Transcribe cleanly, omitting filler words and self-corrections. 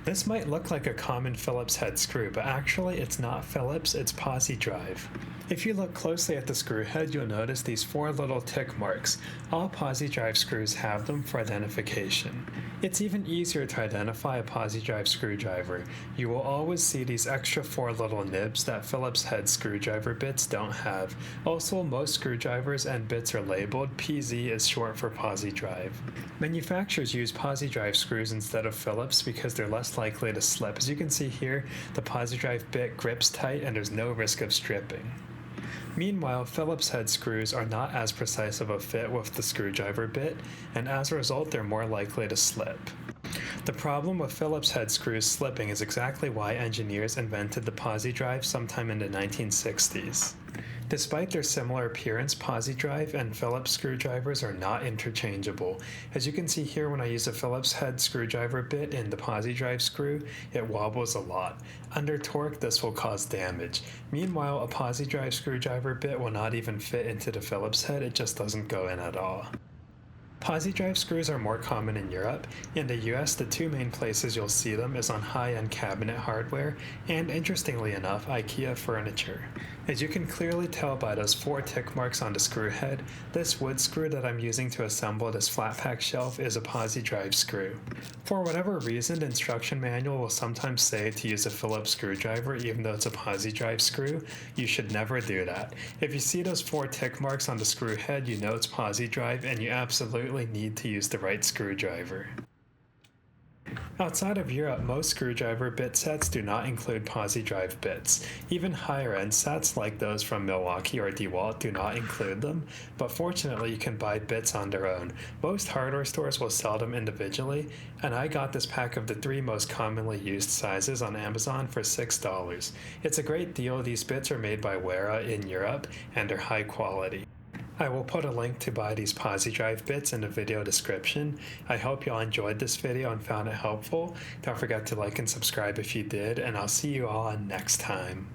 This might look like a common Phillips head screw, but actually it's not Phillips, it's PoziDriv. If you look closely at the screw head, you'll notice these 4 little tick marks. All PoziDriv screws have them for identification. It's even easier to identify a PoziDriv screwdriver. You will always see these extra 4 little nibs that Phillips head screwdriver bits don't have. Also, most screwdrivers and bits are labeled. PZ is short for PoziDriv. Manufacturers use PoziDriv screws instead of Phillips because they're less likely to slip. As you can see here, the PoziDriv bit grips tight and there's no risk of stripping. Meanwhile, Phillips head screws are not as precise of a fit with the screwdriver bit, and as a result they're more likely to slip. The problem with Phillips head screws slipping is exactly why engineers invented the PoziDriv sometime in the 1960s. Despite their similar appearance, PoziDriv and Phillips screwdrivers are not interchangeable. As you can see here, when I use a Phillips head screwdriver bit in the PoziDriv screw, it wobbles a lot. Under torque, this will cause damage. Meanwhile, a PoziDriv screwdriver bit will not even fit into the Phillips head, it just doesn't go in at all. PoziDriv screws are more common in Europe. In the US, the 2 main places you'll see them is on high-end cabinet hardware and, interestingly enough, IKEA furniture. As you can clearly tell by those 4 tick marks on the screw head, this wood screw that I'm using to assemble this flat pack shelf is a PoziDriv screw. For whatever reason, the instruction manual will sometimes say to use a Phillips screwdriver even though it's a PoziDriv screw. You should never do that. If you see those 4 tick marks on the screw head, you know it's PoziDriv and you absolutely need to use the right screwdriver. Outside of Europe, most screwdriver bit sets do not include PoziDriv bits. Even higher-end sets like those from Milwaukee or DeWalt do not include them, but fortunately you can buy bits on their own. Most hardware stores will sell them individually, and I got this pack of the 3 most commonly used sizes on Amazon for $6. It's a great deal. These bits are made by Wera in Europe and are high quality. I will put a link to buy these PoziDriv bits in the video description. I hope y'all enjoyed this video and found it helpful. Don't forget to like and subscribe if you did, and I'll see you all next time.